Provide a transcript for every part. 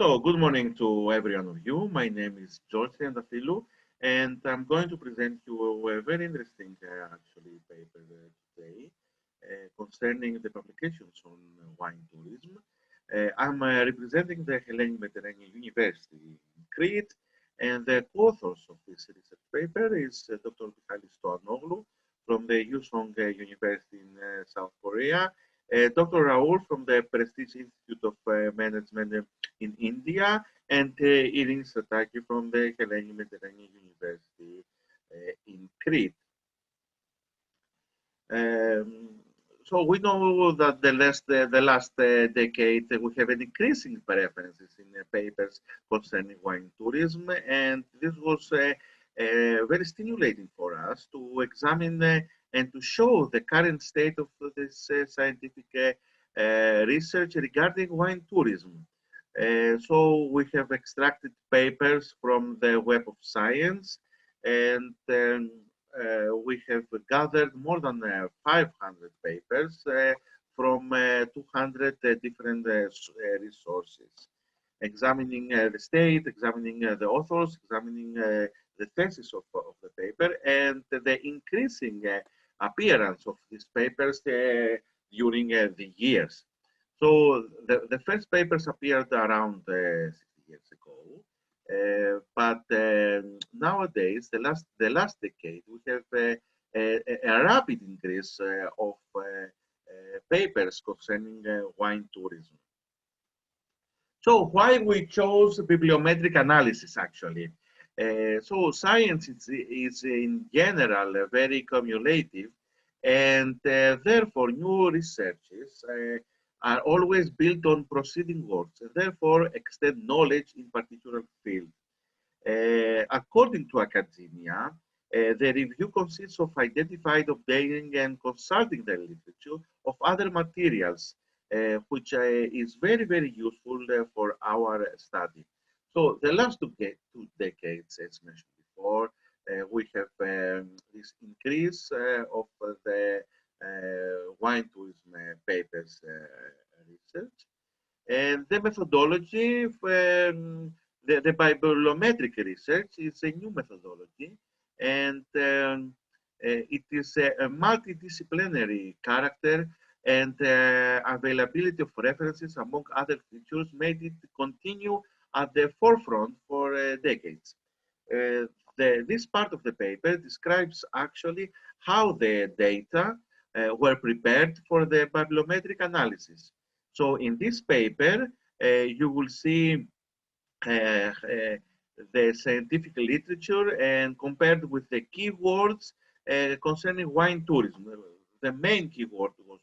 So, good morning to every one of you. My name is G.Triantafyllou, and I'm going to present you a very interesting, actually, paper today concerning the publications on wine tourism. I'm representing the Hellenic Mediterranean University in Crete, and the co-authors of this research paper is Dr. Stoanoglou from the Yusong University in South Korea, Dr. Raoul from the Prestige Institute of Management in India, and Irin Sataki from the Hellenic Mediterranean University in Crete. Um, so we know that the last decade we have an increasing preferences in papers concerning wine tourism, and this was very stimulating for us to examine and to show the current state of this scientific research regarding wine tourism. So we have extracted papers from the Web of Science, and we have gathered more than 500 papers from 200 different resources, examining the state, examining the authors, examining the thesis of the paper, and the increasing appearance of these papers during the years. So the first papers appeared around 60 years ago, but nowadays, the last decade, we have a rapid increase of papers concerning wine tourism. So why we chose bibliometric analysis actually? So science is in general very cumulative, and therefore new researches are always built on preceding works, and therefore extend knowledge in particular field. According to academia, the review consists of identifying, obtaining, and consulting the literature of other materials, which is very, very useful for our study. So the last two decades, as mentioned before, we have this increase of the wine tourism papers research. And the methodology, the bibliometric research is a new methodology, and it is a multidisciplinary character, and availability of references, among other features, made it continue at the forefront for decades. This part of the paper describes actually how the data were prepared for the bibliometric analysis. So in this paper, you will see the scientific literature and compared with the keywords concerning wine tourism. The main keyword was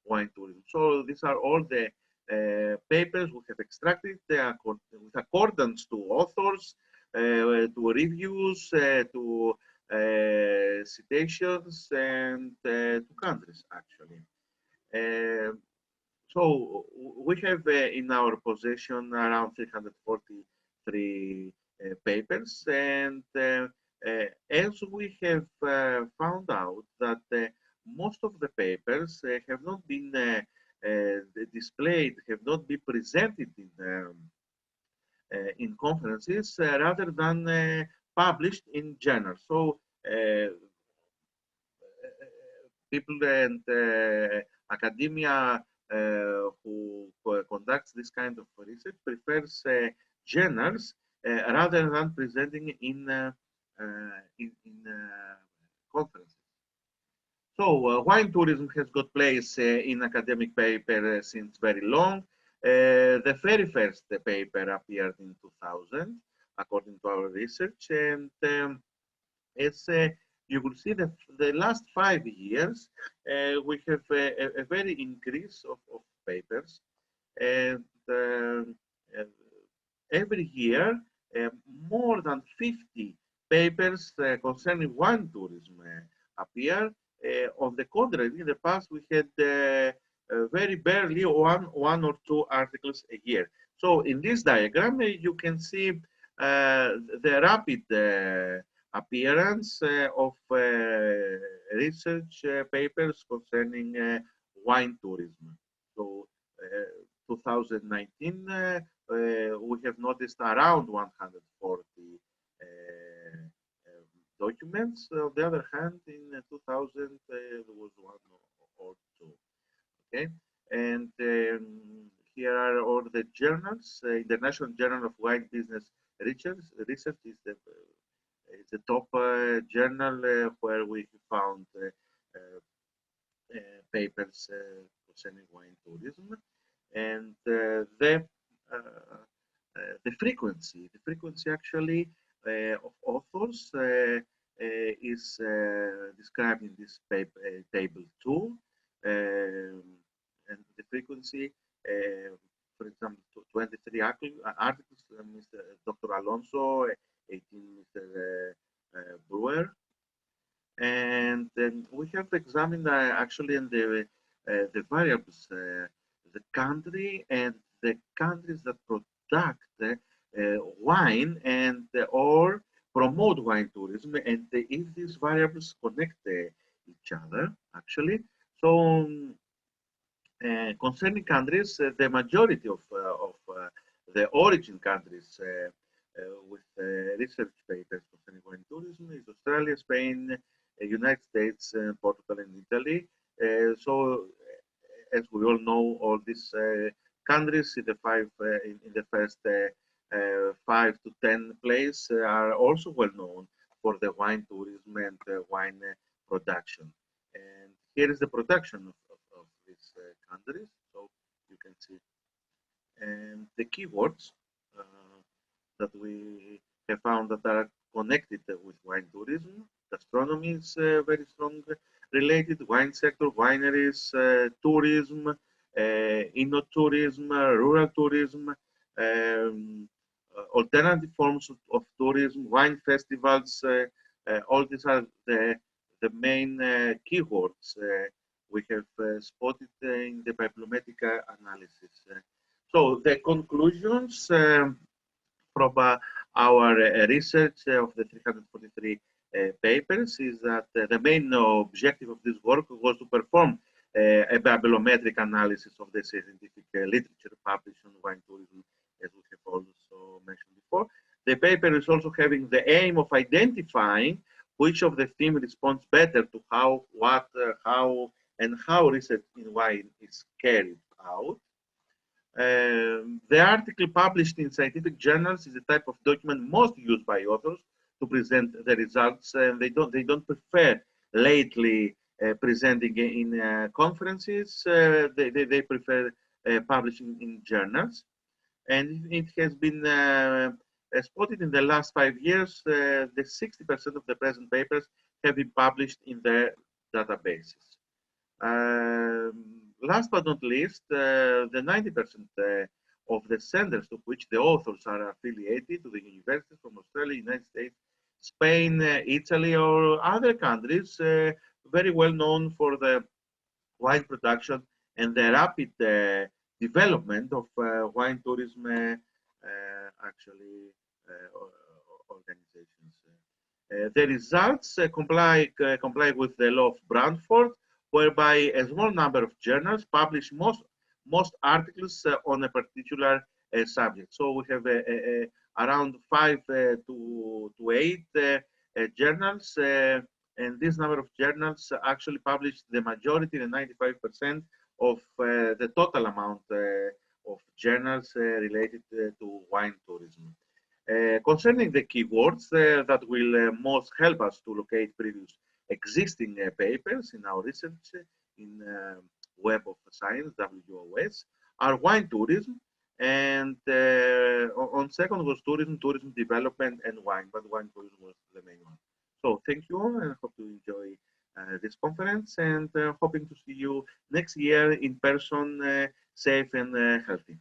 wine tourism. So these are all the papers we have extracted with accordance to authors, to reviews, to citations, and to countries actually. So we have in our possession around 343 papers, and as we have found out that most of the papers have not been displayed, have not been presented in conferences, rather than published in journals. So people and academia who conducts this kind of research prefers journals rather than presenting in conferences. So wine tourism has got place in academic paper since very long. The very first paper appeared in 2000, according to our research, and it's you will see that the last 5 years we have a very increase of papers, and every year more than 50 papers concerning wine tourism appear. On the contrary, in the past we had very barely one or two articles a year. So in this diagram, you can see the rapid appearance of research papers concerning wine tourism. So 2019, we have noticed around 140 documents. On the other hand, in 2000, there was one or two. Okay, and here are all the journals. International Journal of Wine Business Research is the top journal where we found papers concerning wine tourism, and the frequency actually of authors is described in this table too, and the frequency, for example, 23 articles, Mr. Dr. Alonso, 18 Mr. Brewer, and then we have examined actually in the variables, the country and the countries that product wine and or promote wine tourism, and if these variables connect each other actually. So concerning countries, the majority of the origin countries with research papers concerning wine tourism is Australia, Spain, United States, Portugal, and Italy. So, as we all know, all these countries in the first 5 to 10 place are also well known for the wine tourism and wine production. And here is the production of these countries. So you can see, and the keywords that we have found that are connected with wine tourism. Gastronomy is very strong related, wine sector, wineries, tourism, eno-tourism, rural tourism, alternative forms of tourism, wine festivals. All these are the main keywords we have spotted in the bibliometric analysis. So the conclusions from our research of the 343 papers is that the main objective of this work was to perform a bibliometric analysis of the scientific literature published on wine tourism, as we have also mentioned before. The paper is also having the aim of identifying which of the theme responds better to how, what, how, and how research in wine is carried out. The article published in scientific journals is a type of document most used by authors to present the results, and they don't prefer lately presenting in conferences. They prefer publishing in journals, and it has been spotted in the last 5 years. The 60% of the present papers have been published in their databases. Last but not least, the 90% of the centers to which the authors are affiliated to the universities from Australia, United States, Spain, Italy, or other countries, very well known for the wine production and the rapid development of wine tourism organizations. The results comply with the law of Brantford, whereby a small number of journals publish most articles on a particular subject. So we have around 5 to 8 journals, and this number of journals actually publish the majority, the 95% of the total amount of journals related to wine tourism. Concerning the keywords that will most help us to locate previous existing papers in our research in Web of Science, WOS, are wine tourism, and on second was tourism development, and wine, but wine tourism was the main one. So thank you all, and I hope you enjoy this conference, and hoping to see you next year in person, safe and healthy.